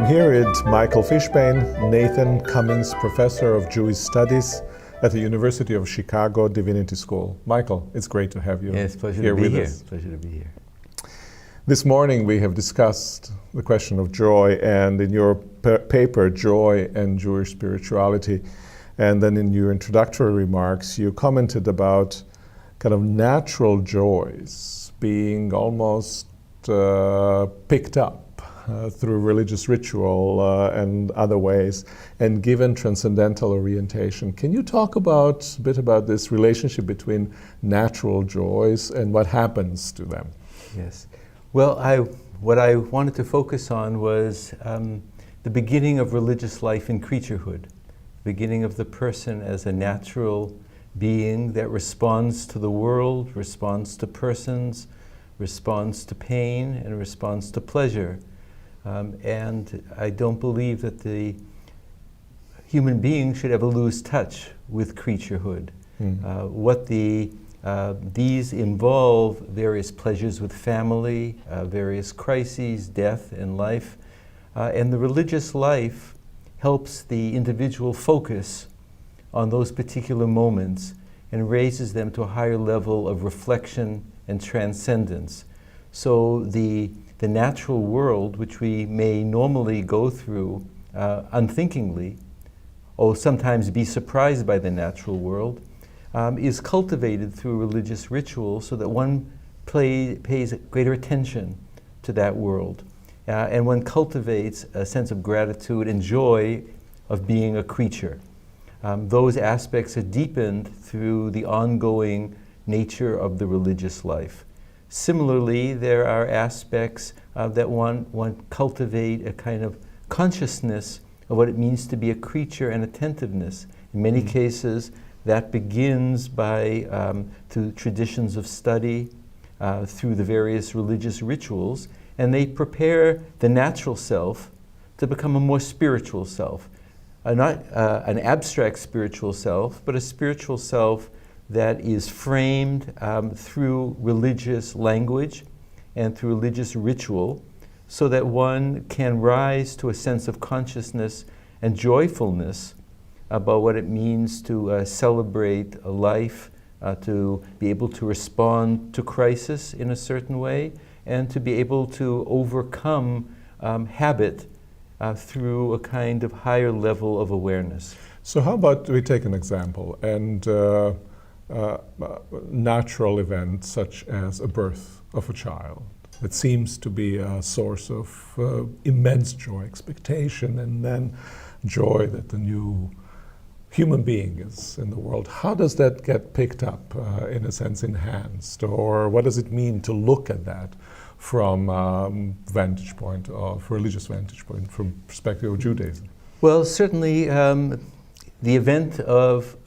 I'm here with Michael Fishbane, Nathan Cummings Professor of Jewish Studies at the University of Chicago Divinity School. Michael, it's great to have you Yes, pleasure here to be with here. us. Pleasure to be here. This morning we have discussed the question of joy, and in your paper, Joy and Jewish Spirituality, and then in your introductory remarks, you commented about kind of natural joys being almost picked up through religious ritual and other ways, and given transcendental orientation. Can you talk a bit about this relationship between natural joys and what happens to them? Yes. Well, what I wanted to focus on was the beginning of religious life in creaturehood, the beginning of the person as a natural being that responds to the world, responds to persons, responds to pain, and responds to pleasure. And I don't believe that the human being should ever lose touch with creaturehood. These involve various pleasures with family, various crises, death and life. And the religious life helps the individual focus on those particular moments and raises them to a higher level of reflection and transcendence. So the natural world, which we may normally go through unthinkingly, or sometimes be surprised by the natural world, is cultivated through religious ritual so that one pays greater attention to that world. And one cultivates a sense of gratitude and joy of being a creature. Those aspects are deepened through the ongoing nature of the religious life. Similarly, there are aspects that one cultivate a kind of consciousness of what it means to be a creature and attentiveness. In many cases, that begins by through traditions of study, through the various religious rituals, and they prepare the natural self to become a more spiritual self. Not an abstract spiritual self, but a spiritual self that is framed through religious language and through religious ritual, so that one can rise to a sense of consciousness and joyfulness about what it means to celebrate a life, to be able to respond to crisis in a certain way, and to be able to overcome habit through a kind of higher level of awareness. So how about we take an example, and natural event such as a birth of a child. It seems to be a source of immense joy, expectation, and then joy that the new human being is in the world. How does that get picked up, in a sense, enhanced? Or what does it mean to look at that from vantage point of religious vantage point, from perspective of Judaism? Well, certainly the event of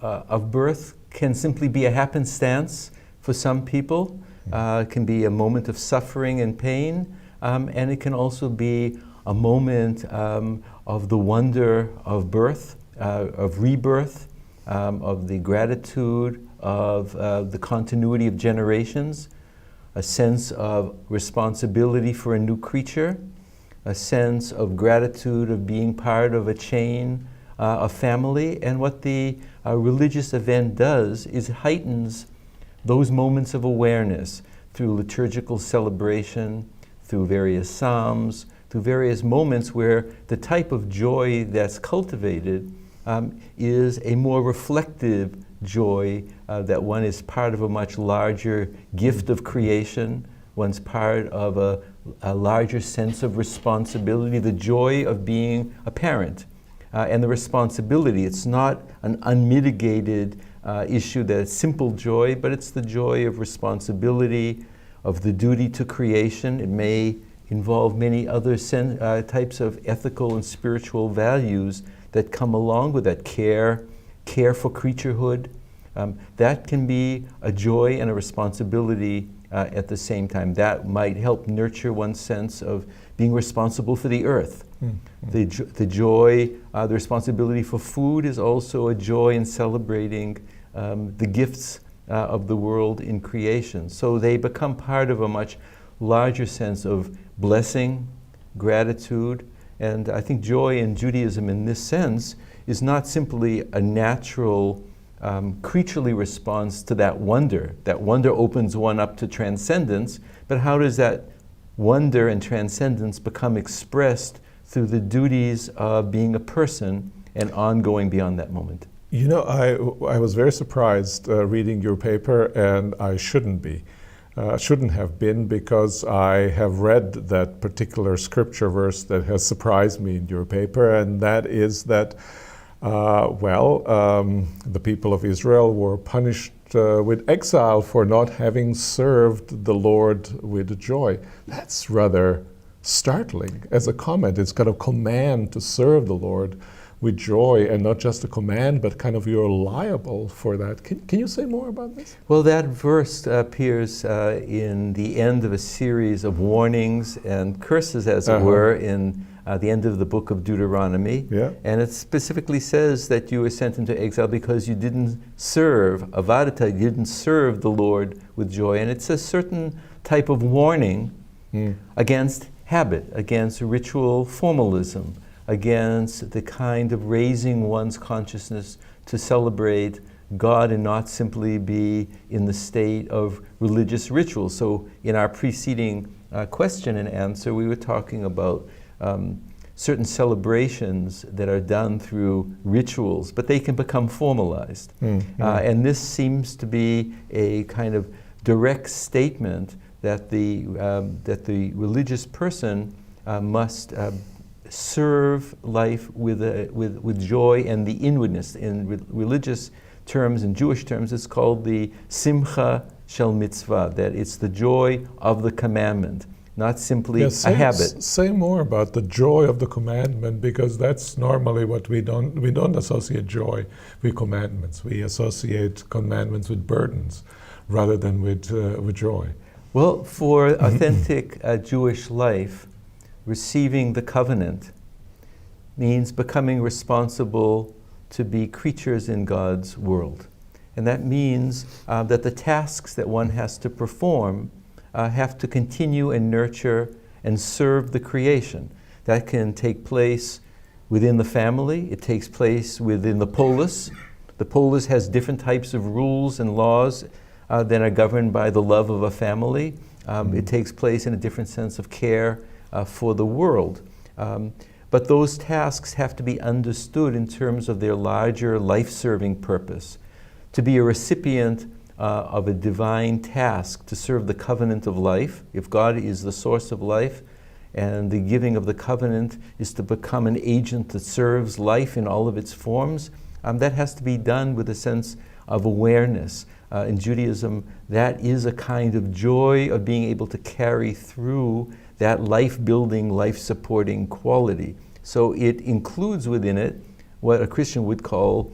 birth can simply be a happenstance for some people. It can be a moment of suffering and pain, and it can also be a moment of the wonder of birth, of rebirth, of the gratitude of the continuity of generations, a sense of responsibility for a new creature, a sense of gratitude of being part of a chain of family. And what the religious event does is heightens those moments of awareness through liturgical celebration, through various psalms, through various moments where the type of joy that's cultivated is a more reflective joy, that one is part of a much larger gift of creation, one's part of a larger sense of responsibility, the joy of being a parent. And the responsibility, it's not an unmitigated issue that it's simple joy, but it's the joy of responsibility, of the duty to creation. It may involve many other types of ethical and spiritual values that come along with that care for creaturehood. That can be a joy and a responsibility at the same time. That might help nurture one's sense of being responsible for the earth. The joy, the responsibility for food is also a joy in celebrating the gifts of the world in creation. So they become part of a much larger sense of blessing, gratitude, And I think joy in Judaism in this sense is not simply a natural creaturely response to that wonder. That wonder opens one up to transcendence, but how does that wonder and transcendence become expressed through the duties of being a person and ongoing beyond that moment? You know, I was very surprised reading your paper, and I shouldn't have been, because I have read that particular scripture verse that has surprised me in your paper, and that is that, the people of Israel were punished with exile for not having served the Lord with joy. That's rather startling as a comment. It's kind of command to serve the Lord with joy, and not just a command, but kind of you're liable for that. Can you say more about this? Well, that verse appears in the end of a series of warnings and curses, as it were, in the end of the book of Deuteronomy. Yeah. And it specifically says that you were sent into exile because you didn't serve, avadata, you didn't serve the Lord with joy. And it's a certain type of warning against habit, against ritual formalism, against the kind of raising one's consciousness to celebrate God and not simply be in the state of religious ritual. So in our preceding question and answer, we were talking about certain celebrations that are done through rituals, but they can become formalized. And this seems to be a kind of direct statement that the religious person must serve life with joy and the inwardness. In religious terms, in Jewish terms, it's called the simcha shel mitzvah, that it's the joy of the commandment, not simply a habit. Say more about the joy of the commandment, because that's normally what we don't associate joy with commandments. We associate commandments with burdens rather than with joy. Well, for authentic Jewish life, receiving the covenant means becoming responsible to be creatures in God's world. And that means that the tasks that one has to perform have to continue and nurture and serve the creation. That can take place within the family. It takes place within the polis. The polis has different types of rules and laws that are governed by the love of a family. It takes place in a different sense of care for the world. But those tasks have to be understood in terms of their larger life-serving purpose. To be a recipient of a divine task to serve the covenant of life, if God is the source of life, and the giving of the covenant is to become an agent that serves life in all of its forms, that has to be done with a sense of awareness. In Judaism, that is a kind of joy of being able to carry through that life-building, life-supporting quality. So it includes within it what a Christian would call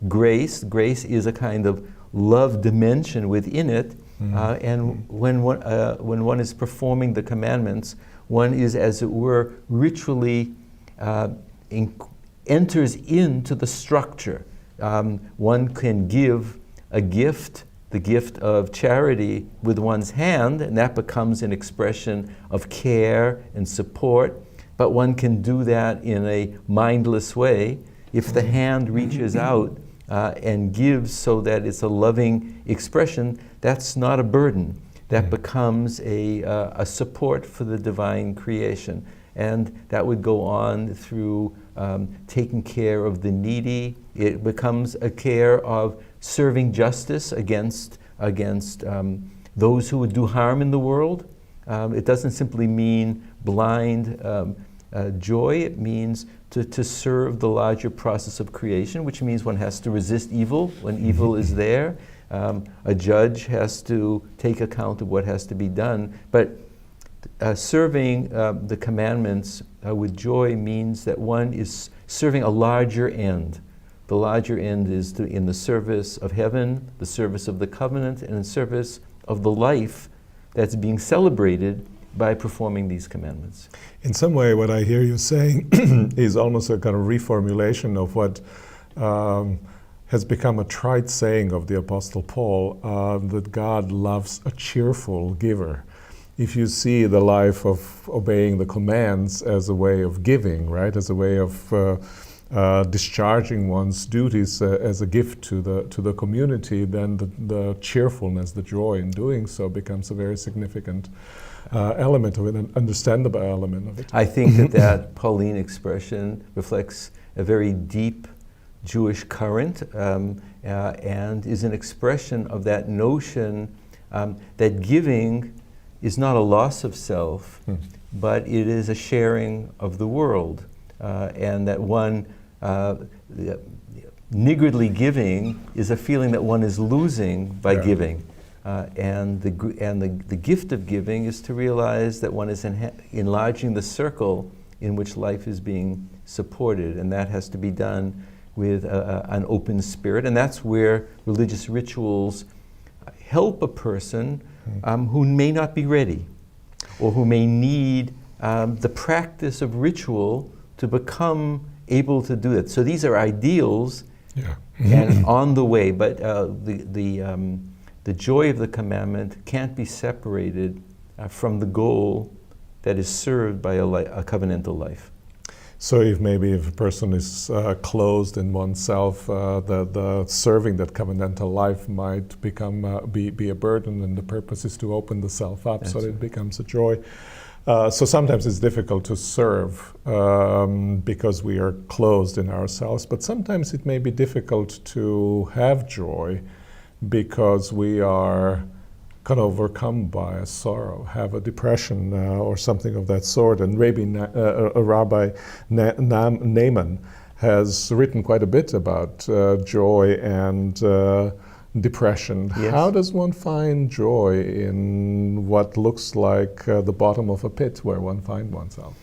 grace. Grace is a kind of love dimension within it, and when one is performing the commandments, one is, as it were, ritually enters into the structure. One can give a gift, the gift of charity, with one's hand, and that becomes an expression of care and support. But one can do that in a mindless way. If the hand reaches out and gives so that it's a loving expression, that's not a burden. That becomes a support for the divine creation. And that would go on through taking care of the needy. It becomes a care of serving justice against those who would do harm in the world. It doesn't simply mean blind joy. It means to serve the larger process of creation, which means one has to resist evil when evil is there. A judge has to take account of what has to be done. But serving the commandments with joy means that one is serving a larger end. The larger end is in the service of heaven, the service of the covenant, and in service of the life that's being celebrated by performing these commandments. In some way, what I hear you saying is almost a kind of reformulation of what has become a trite saying of the Apostle Paul, that God loves a cheerful giver. if you see the life of obeying the commands as a way of giving, right, as a way of discharging one's duties as a gift to the community, then the cheerfulness, the joy in doing so becomes a very significant element of it, an understandable element of it. I think that Pauline expression reflects a very deep Jewish current and is an expression of that notion that giving is not a loss of self, but it is a sharing of the world, and that one niggardly giving is a feeling that one is losing by giving, and the gift of giving is to realize that one is enlarging the circle in which life is being supported, and that has to be done with an open spirit, and that's where religious rituals help a person who may not be ready, or who may need the practice of ritual to become able to do it. So these are ideals and on the way, but the joy of the commandment can't be separated from the goal that is served by a covenantal life. So if a person is closed in oneself, the serving that covenantal life might become be a burden, and the purpose is to open the self up so that it becomes a joy. So sometimes it's difficult to serve because we are closed in ourselves, but sometimes it may be difficult to have joy because we are kind of overcome by a sorrow, have a depression or something of that sort. And Rabbi Naaman has written quite a bit about joy and depression. Yes. How does one find joy in what looks like the bottom of a pit where one finds oneself?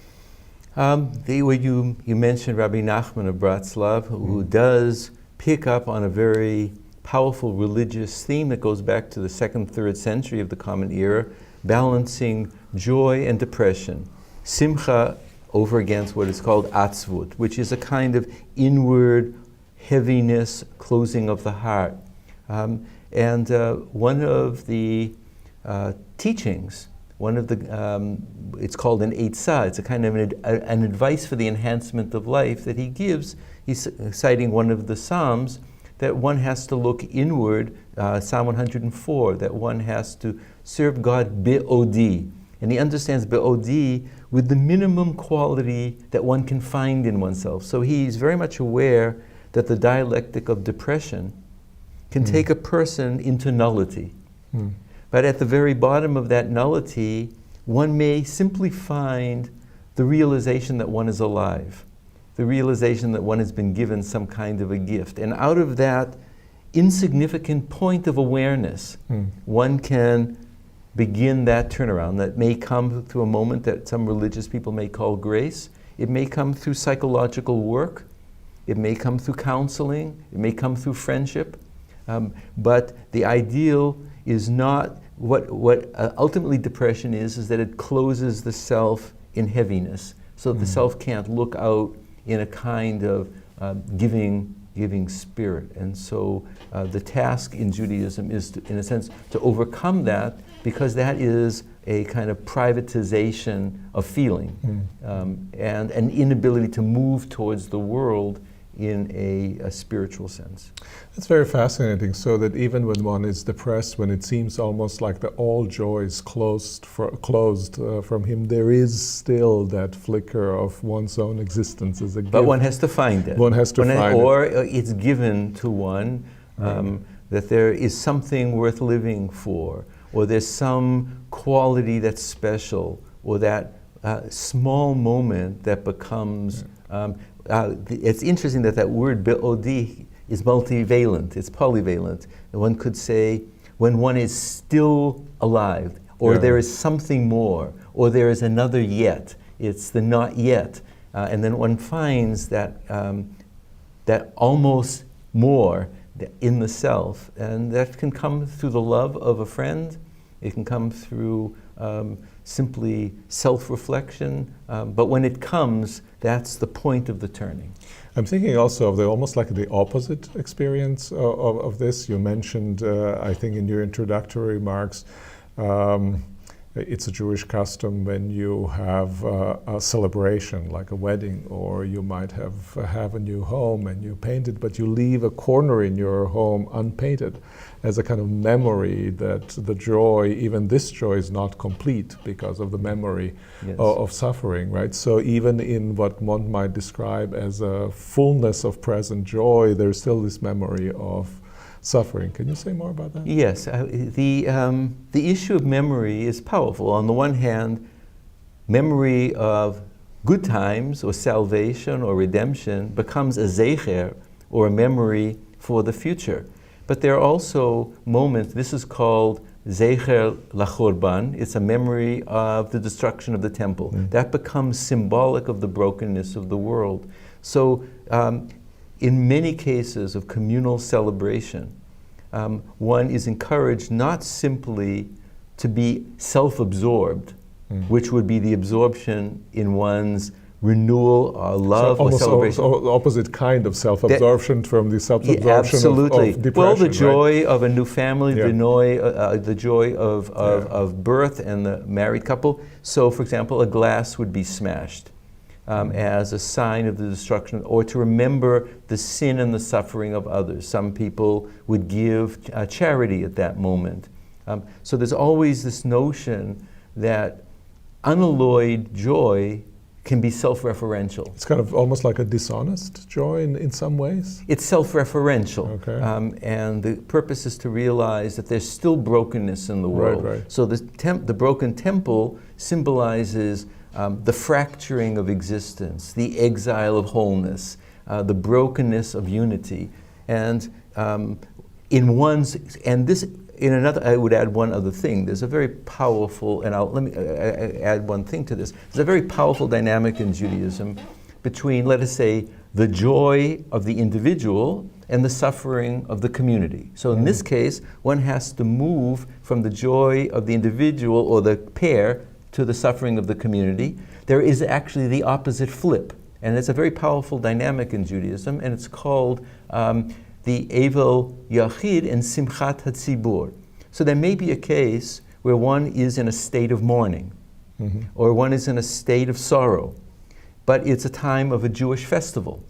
You mentioned Rabbi Nachman of Bratslav, who does pick up on a very powerful religious theme that goes back to the 2nd, 3rd century of the Common Era, balancing joy and depression. Simcha over against what is called atzvut, which is a kind of inward heaviness, closing of the heart. And one of the teachings, it's called an eitzah, it's a kind of an advice for the enhancement of life that he gives. He's citing one of the Psalms, that one has to look inward, Psalm 104, that one has to serve God be'odi. And he understands be'odi with the minimum quality that one can find in oneself. So he's very much aware that the dialectic of depression can take a person into nullity. But at the very bottom of that nullity, one may simply find the realization that one is alive, the realization that one has been given some kind of a gift. And out of that insignificant point of awareness, one can begin that turnaround that may come through a moment that some religious people may call grace. It may come through psychological work. It may come through counseling. It may come through friendship. But the ideal is not what ultimately depression is that it closes the self in heaviness, so that the self can't look out in a kind of giving spirit. And so the task in Judaism is, in a sense, to overcome that, because that is a kind of privatization of feeling and an inability to move towards the world in a spiritual sense. That's very fascinating. So that even when one is depressed, when it seems almost like all joy is closed from him, there is still that flicker of one's own existence as a gift. But one has to find it. One has to find it. Or it's given to one that there is something worth living for, or there's some quality that's special, or that small moment that becomes... it's interesting that word be'odi is multivalent, it's polyvalent. And one could say when one is still alive, or there is something more, or there is another yet. It's the not yet. And then one finds that almost more in the self. And that can come through the love of a friend. It can come through simply self-reflection, but when it comes, that's the point of the turning. I'm thinking also of almost like the opposite experience of this. You mentioned, I think in your introductory remarks, It's a Jewish custom when you have a celebration like a wedding, or you might have a new home and you paint it, but you leave a corner in your home unpainted as a kind of memory that the joy, even this joy, is not complete because of the memory of suffering, right? So even in what one might describe as a fullness of present joy, there's still this memory of suffering. Can you say more about that? Yes, the issue of memory is powerful. On the one hand, memory of good times or salvation or redemption becomes a zecher, or a memory for the future. But there are also moments, this is called zecher lachorban, it's a memory of the destruction of the temple. That becomes symbolic of the brokenness of the world. So in many cases of communal celebration, one is encouraged not simply to be self-absorbed, which would be the absorption in one's renewal, love, or celebration. So opposite kind of self-absorption from the self-absorption of depression. Well, the joy right? of a new family, the joy of birth and the married couple. So, for example, a glass would be smashed as a sign of the destruction, or to remember the sin and the suffering of others. Some people would give charity at that moment. So there's always this notion that unalloyed joy can be self-referential. It's kind of almost like a dishonest joy in some ways? It's self-referential. Okay. And the purpose is to realize that there's still brokenness in the world. Right. So the broken temple symbolizes the fracturing of existence, the exile of wholeness, the brokenness of unity. And in another, I would add one other thing. There's a very powerful, and let me add one thing to this. There's a very powerful dynamic in Judaism between, let us say, the joy of the individual and the suffering of the community. So in this case, one has to move from the joy of the individual or the pair to the suffering of the community. There is actually the opposite flip, and it's a very powerful dynamic in Judaism, and it's called the Evel Yachid and Simchat HaTzibur. So there may be a case where one is in a state of mourning, or one is in a state of sorrow, but it's a time of a Jewish festival.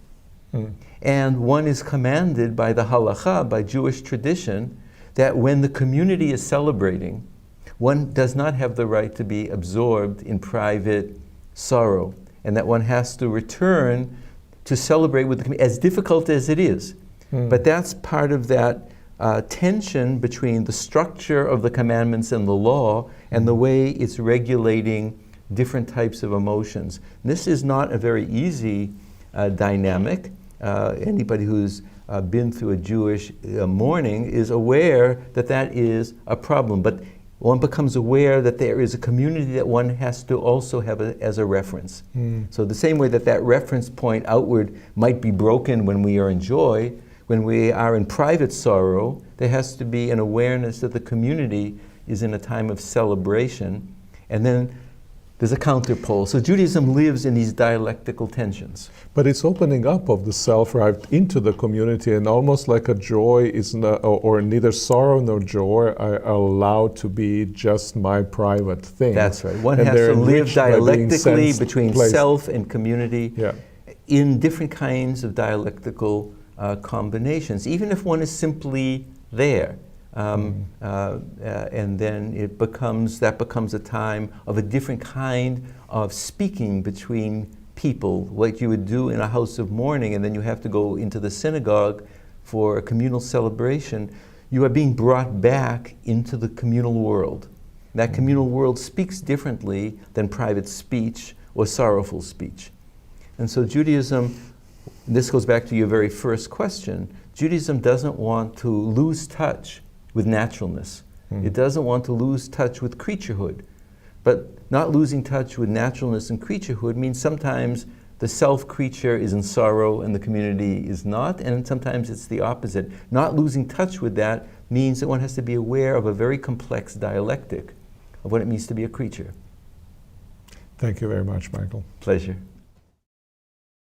And one is commanded by the halacha, by Jewish tradition, that when the community is celebrating, one does not have the right to be absorbed in private sorrow, and that one has to return to celebrate with the community, as difficult as it is. But that's part of that tension between the structure of the commandments and the law and the way it's regulating different types of emotions. This is not a very easy dynamic. Anybody who's been through a Jewish mourning is aware that that is a problem. But one becomes aware that there is a community that one has to also have as a reference. So the same way that reference point outward might be broken when we are in joy, when we are in private sorrow, there has to be an awareness that the community is in a time of celebration. And then there's a counterpole. So Judaism lives in these dialectical tensions. But it's opening up of the self right into the community, and almost like a joy is or neither sorrow nor joy are allowed to be just my private thing. That's right. One has to live dialectically between self and community in different kinds of dialectical combinations, even if one is simply there. And then that becomes a time of a different kind of speaking between people, like you would do in a house of mourning, and then you have to go into the synagogue for a communal celebration. You are being brought back into the communal world. That communal world speaks differently than private speech or sorrowful speech. And so Judaism, this goes back to your very first question, Judaism doesn't want to lose touch with naturalness. It doesn't want to lose touch with creaturehood. But not losing touch with naturalness and creaturehood means sometimes the self-creature is in sorrow and the community is not, and sometimes it's the opposite. Not losing touch with that means that one has to be aware of a very complex dialectic of what it means to be a creature. Thank you very much, Michael. Pleasure.